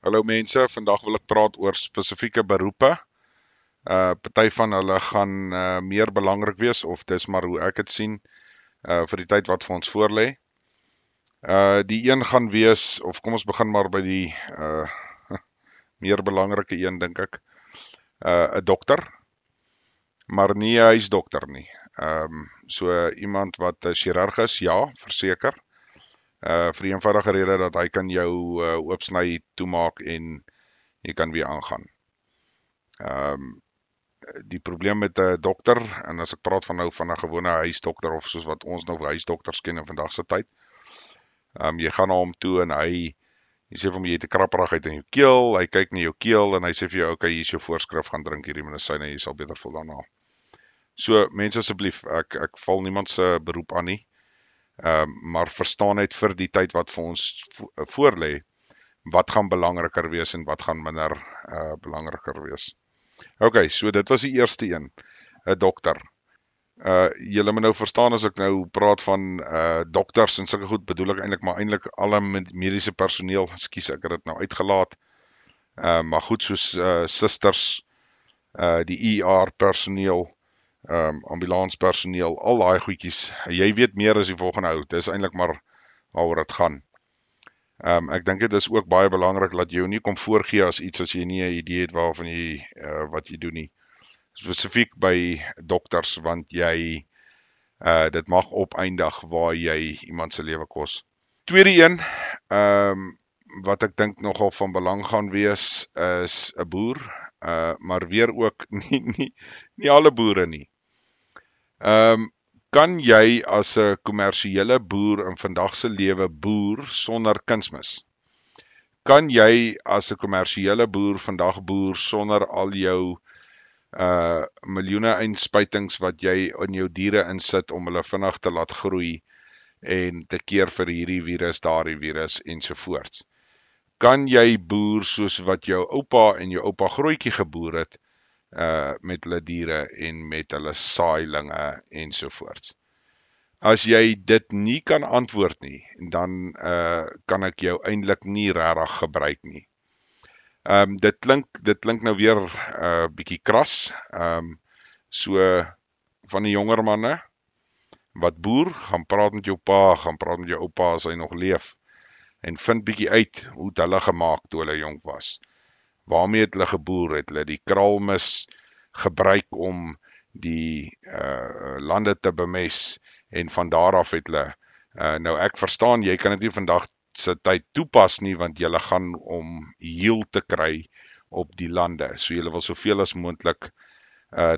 Hallo mense, vandag wil ek praat oor spesifieke beroepe. Party van hulle gaan meer belangrik wees of dis maar hoe ek dit sien vir die tyd wat vir ons voorlê. Die een gaan wees of kom ons begin maar by die meer belangrike een dink ek. 'n dokter, maar nie 'n huisdokter nie. So iemand wat 'n chirurg is, ja, verseker. Vir die eenvoudige rede dat hy kan jou oopsny, toemaak en jy kan weer aangaan. Die probleem met 'n dokter, en as ek praat van nou van 'n gewone huisdokter of soos wat ons nou huisdokters ken in vandag se tyd. Jy gaan na hom toe en hy sê vir hom jy het 'n krapperigheid in jou keel, hy kyk na jou keel en hy sê vir jou okay, hier is jou voorskrif, gaan drink hierdie medisyne en jy sal beter voel daarna. So mense asseblief, ek val niemand se beroep aan nie. Maar verstaan net vir die tyd wat vir ons voorlê, wat gaan belangriker wees en wat gaan minder belangriker wees. Okay, so dit was die eerste een, 'n dokter. Julle moet nou verstaan as ek nou praat van dokters en sulke goed, bedoel ek eintlik alle mediese personeel, ekskuus, ek het dit nou uitgelaat. Maar goed, soos susters, die ER personeel, ambulanspersoneel, al daai goedjies. Jy weet meer as die volgende ou. Dis eintlik maar waaroor dit gaan. Ek dink dit is ook baie belangrik dat jy jou nie kom voorgee as iets as jy nie 'n idee het waarvan jy wat jy doen nie. Spesifiek by dokters, want jy dit mag opeindig waar jy iemand se lewe kos. Tweede een, wat ek dink nogal van belang gaan wees, is 'n boer, maar weer ook nie alle boere nie. Kan jy as 'n kommersiële boer in vandag se lewe boer sonder kunsmis? Kan jy as 'n kommersiële boer vandag boer sonder al jou miljoene inspuitings wat jy in jou diere insit om hulle vinnig te laat groei en te keer vir hierdie virus, daardie virus ensovoorts? Kan jy boer soos wat jou oupa en jou oupa grootjie geboer het met hulle diere en met hulle saailinge ensovoorts? As jy dit nie kan antwoord nie, dan kan ek jou eintlik nie regtig gebruik nie. Dit klink nou weer bietjie kras. So van die jonger manne wat boer, gaan praat met jou pa, gaan praat met jou oupa as hy nog leef en vind bietjie uit hoe het hulle gemaak toe hulle jonk was. Waarmee het hulle geboer? Het hulle die kraalmis gebruik om die lande te bemes en van daar af het hulle, nou ek verstaan, jy kan dit nie vandag se tyd toepas nie, want julle gaan om yield te kry op die lande, so julle wil soveel as moontlik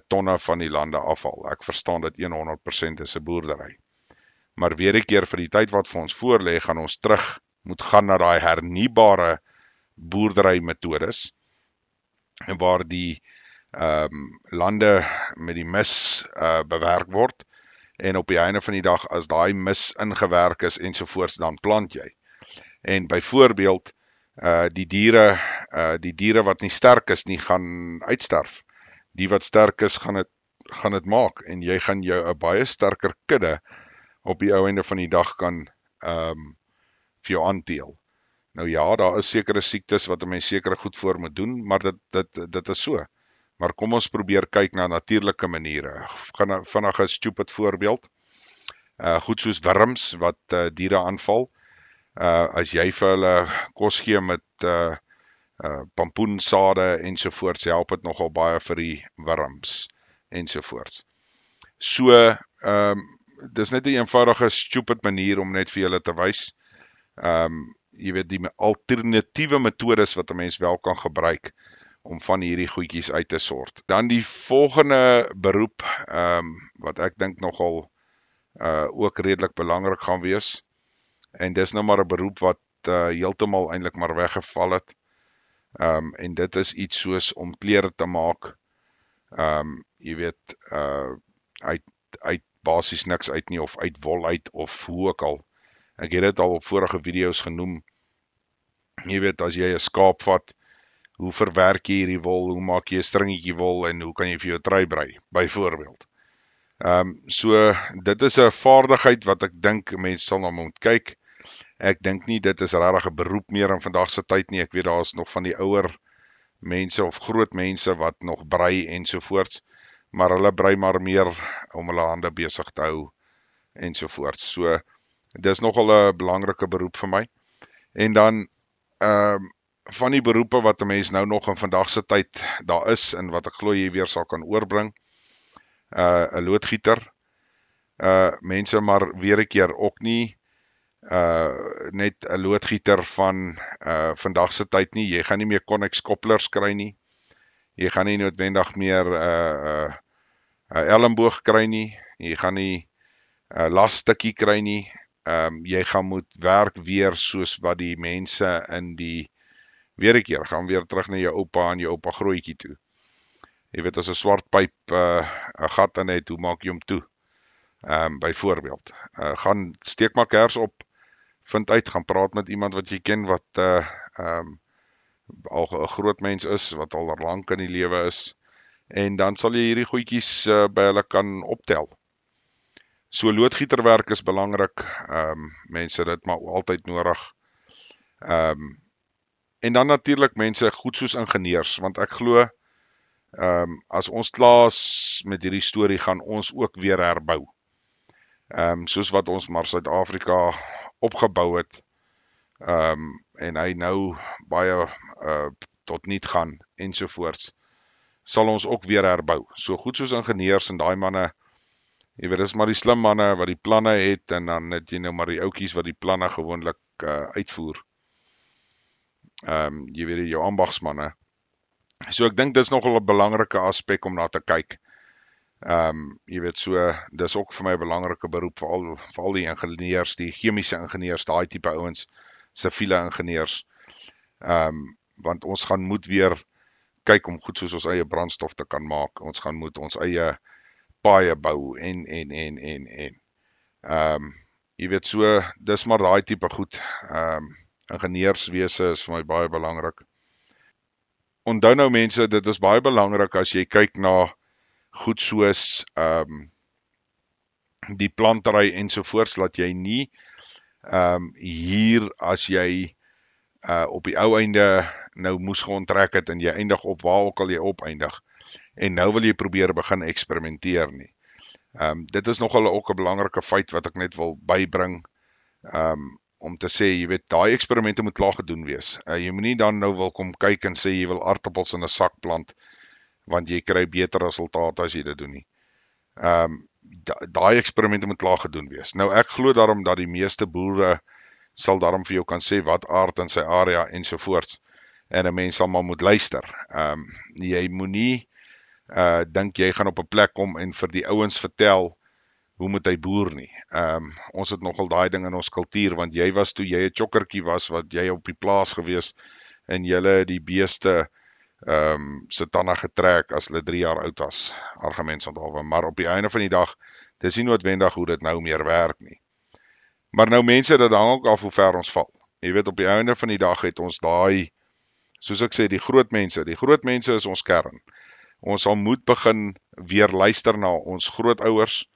tonne van die lande afhaal. Ek verstaan dit 100% is 'n boerdery. Maar weer 'n keer vir die tyd wat vir ons voorlê, gaan ons terug moet gaan na daai hernubare boerdery metodes, waar die lande met die mis bewerk word, en op die einde van die dag, as daai mis ingewerk is ensovoorts, dan plant jy. En byvoorbeeld, die diere wat nie sterk is nie, gaan uitsterf. Die wat sterk is, gaan dit maak, en jy gaan jou 'n baie sterker kudde op die ou einde van die dag kan vir jou aanteel. Nou ja, daar is sekere siektes wat 'n mens sekere goed voor moet doen, maar dit is so. Maar kom ons probeer kyk na natuurlike maniere. Vinnig 'n stupid voorbeeld. Goed soos wurms wat diere aanval. As jy vir hulle kos gee met pampoensade ensovoorts, help dit nogal baie vir die wurms ensovoorts. So, dis net 'n eenvoudige stupid manier om net vir julle te wys. Jy weet, die alternatiewe metodes wat 'n mens wel kan gebruik om van hierdie goedjies uit te sort. Dan die volgende beroep, wat ek dink nogal ook redelik belangrik gaan wees, en dis nou maar 'n beroep wat heeltemal eintlik maar weggeval het, en dit is iets soos om klere te maak, jy weet, uit basies niks uit nie, of uit wol uit, of hoe ook al. Ek het dit al op vorige video's genoem. Jy weet, as jy 'n skaap vat, hoe verwerk jy hierdie wol, hoe maak jy 'n stringetjie wol, en hoe kan jy vir jou trui brei, byvoorbeeld. So, dit is 'n vaardigheid wat ek dink mense sal na moet kyk. Ek dink nie dit is regtig 'n beroep meer in vandag se tyd nie. Ek weet daar is nog van die ouer mense of groot mense wat nog brei ensovoorts, maar hulle brei maar meer om hulle hande besig te hou ensovoorts. So dis nogal 'n belangrike beroep vir my. En dan van die beroepe wat 'n mens nou nog in vandag se tyd daar is en wat ek glo jy weer sal kan oorbring, 'n loodgieter. Mense maar weer 'n keer ook nie net 'n loodgieter van vandag se tyd nie. Jy gaan nie meer Connex kopplers kry nie. Jy gaan nie noodwendig meer 'n elmboog kry nie. Jy gaan nie 'n lasstukkie kry nie. Jy gaan moet werk weer soos wat die mense in die weer 'n keer gaan weer terug na jou oupa en jou oupa grootjie toe. Jy weet as 'n swart pyp 'n gat in het, hoe maak jy hom toe? Byvoorbeeld, gaan steek maar kers op, vind uit, gaan praat met iemand wat jy ken wat al 'n groot mens is, wat al lank in die lewe is, en dan sal jy hierdie goedjies by hulle kan optel. So loodgieterwerk is belangrik, mense dit maar altyd nodig. En dan natuurlik mense goed soos ingenieurs, want ek glo as ons klaar is met hierdie storie gaan ons ook weer herbou. Soos wat ons maar Suid-Afrika opgebou het, en hy nou baie tot niet gaan ensovoorts, sal ons ook weer herbou. So goed soos ingenieurs en daai manne, jy weet, dis maar die slim manne wat die planne het, en dan het jy nou maar die ouetjies wat die planne gewoonlik uitvoer. Jy weet, jou ambagsmanne. So ek dink dis nogal 'n belangrike aspek om na te kyk. Jy weet, so dis ook vir my 'n belangrike beroep, veral die ingenieurs, die chemiese ingenieurs, daai tipe ouens, siviele ingenieurs. Want ons gaan moet weer kyk om goed soos ons eie brandstof te kan maak. Ons gaan moet ons eie paaie bou en. Jy weet, so dis maar daai tipe goed. Ingenieurswese is vir my baie belangrik. Onthou nou mense, dit is baie belangrik as jy kyk na goed soos die plantery ensovoorts, dat jy nie hier as jy op die ou einde nou moes geonttrek het en jy eindig op waar ook al jy opeindig en nou wil jy probeer begin eksperimenteer nie. Dit is nogal ook 'n belangrike feit wat ek net wil bybring, om te sê, jy weet, daai eksperimente moet klaar gedoen wees. Jy moet nie dan nou wil kom kyk en sê jy wil aartappels in 'n sak plant, want jy kry beter resultate as jy dit doen nie. Daai eksperimente moet klaar gedoen wees. Nou ek glo daarom dat die meeste boere sal daarom vir jou kan sê wat aard in sy area ensovoorts, en 'n mens sal maar moet luister. Jy moenie dink jy gaan op 'n plek kom en vir die ouens vertel hoe moet hy boer nie. Ons het nogal daai ding in ons kultuur, want jy was toe jy 'n chokkertjie was, wat jy op die plaas gewees, en julle die beeste se tande getrek as hulle 3 jaar oud was, argument onthou, maar op die einde van die dag, dis nie noodwendig hoe dit nou meer werk nie. Maar nou mense, dit hang ook af hoe ver ons val. Jy weet, op die einde van die dag het ons daai, soos ek sê, die groot mense is ons kern. Ons sal moet begin weer luister na ons grootouers.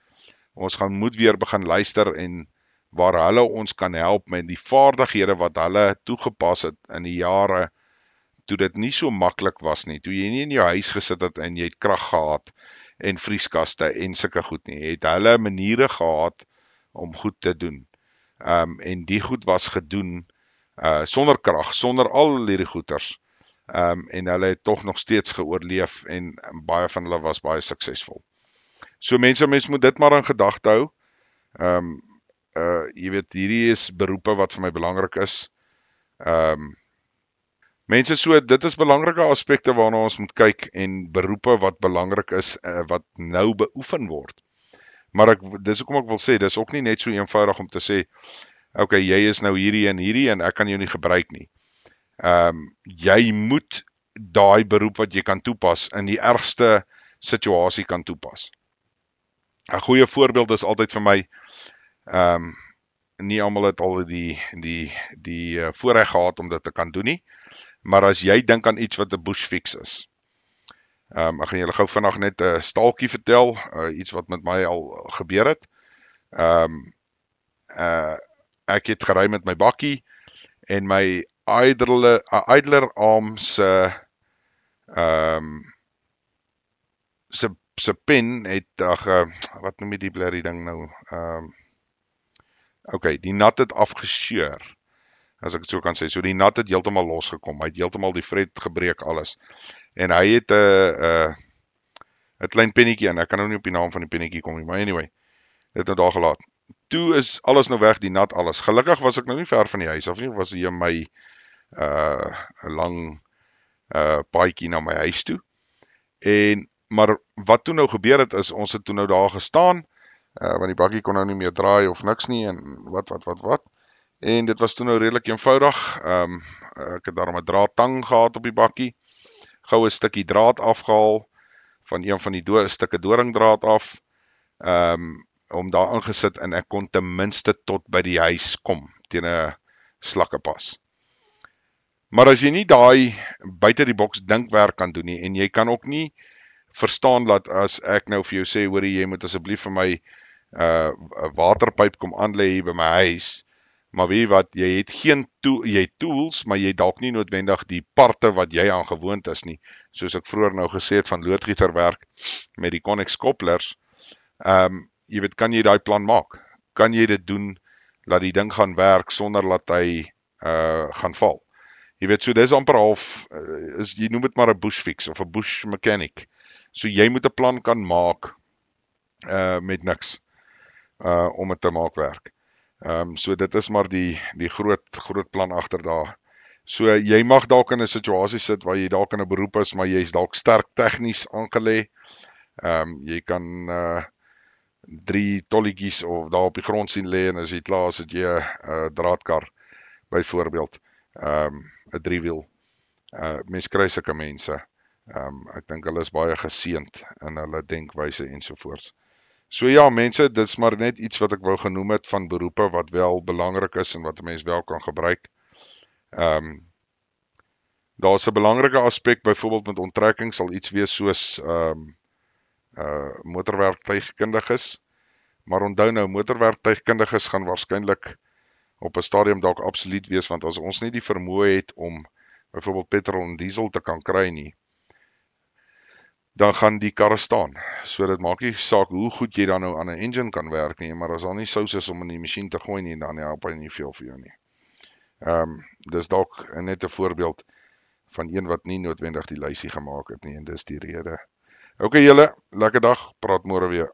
Ons gaan moet weer begin luister en waar hulle ons kan help met die vaardighede wat hulle toegepas het in die jare toe dit nie so maklik was nie, toe jy nie in jou huis gesit het en jy het krag gehad en vrieskaste en sulke goed nie, het hulle maniere gehad om goed te doen. En die goed was gedoen sonder krag, sonder al hierdie goeters. En hulle het tog nog steeds geoorleef en baie van hulle was baie suksesvol. So mense moet dit maar in gedagte hou. Jy weet, hierdie is beroepe wat vir my belangrik is. Mense, so dit is belangrike aspekte waarna ons moet kyk en beroepe wat belangrik is, wat nou beoefen word. Maar dis hoekom ek wil sê, dis ook nie net so eenvoudig om te sê, okay, jy is nou hierdie en ek kan jou nie gebruik nie. Jy moet daai beroep wat jy kan toepas in die ergste situasie kan toepas. 'n Goeie voorbeeld is altyd vir my, nie almal het al die voorreg gehad om dit te kan doen nie, maar as jy dink aan iets wat 'n bush fix is. Ek gaan julle gou vinnig net 'n staaltjie vertel, iets wat met my al gebeur het. ek het gery met my bakkie en my idler arm se se pen het wat noem jy die blerrie ding nou? Okay, die nat het afgeskeur, as ek het so kan sê. So die nat het heeltemal losgekom. Hy het heeltemal die vred gebreek alles. En hy het 'n klein pennetjie in. Ek kan nou nie op die naam van die pennetjie kom nie, maar anyway, dit nou daar gelaat. Toe is alles nou weg, die nat alles. Gelukkig was ek nou nie ver van die huis af nie, was hier my 'n lang paadjie na my huis toe. Maar wat toe nou gebeur het is, ons het toe nou daar gestaan, want die bakkie kon nou nie meer draai of niks nie, en wat. En dit was toe nou redelik eenvoudig. Ek het daarom 'n draadtang gehad op die bakkie, gou 'n stukkie draad afgehaal, van een van die stukke doringdraad af, om daar ingesit, en ek kon ten minste tot by die huis kom, teen 'n slakkepas. Maar as jy nie daai buite die boks dinkwerk kan doen nie, en jy kan ook nie verstaan dat as ek nou vir jou sê, hoor jy moet asseblief vir my 'n waterpyp kom aanlê hier by my huis, maar weet jy wat, jy het tools, maar jy het dalk nie noodwendig die parte wat jy aan gewoond is nie, soos ek vroeër nou gesê het van loodgieterwerk met die Connex kopplers. Jy weet, kan jy daai plan maak? Kan jy dit doen, dat die ding gaan werk, sonder dat hy gaan val? Jy weet, so dis amper half, jy noem dit maar 'n bush fix, of 'n bush mechanic. So jy moet 'n plan kan maak, met niks, om dit te maak werk. So dit is maar die groot plan agter daar. So jy mag dalk in 'n situasie sit waar jy dalk in 'n beroep is, maar jy is dalk sterk tegnies aangelê. Jy kan 3 tolletjies of daar op die grond sien lê, en as jy klaar is, het jy 'n draadkar, byvoorbeeld, 'n 3-wiel. Mens kry sulke mense. Ek dink hulle is baie geseënd in hulle denkwyse ensovoorts. So ja, mense, dit is maar net iets wat ek wou genoem het van beroepe wat wel belangrik is en wat 'n mens wel kan gebruik. Daar's 'n belangrike aspek, byvoorbeeld met onttrekking, sal iets wees soos motorwerktuigkundiges. Maar onthou nou, motorwerktuigkundiges gaan waarskynlik op 'n stadium dalk absoluut wees, want as ons nie die vermoë het om byvoorbeeld petrol en diesel te kan kry nie, dan gaan die karre staan. So dit maak nie saak hoe goed jy dan nou aan 'n engine kan werk nie, maar as daar nie sous is om in die masjien te gooi nie, dan help hy nie veel vir jou nie. Dis dalk net 'n voorbeeld van een wat nie noodwendig die lysie gemaak het nie, en dis die rede. Okay julle, lekker dag, praat môre weer.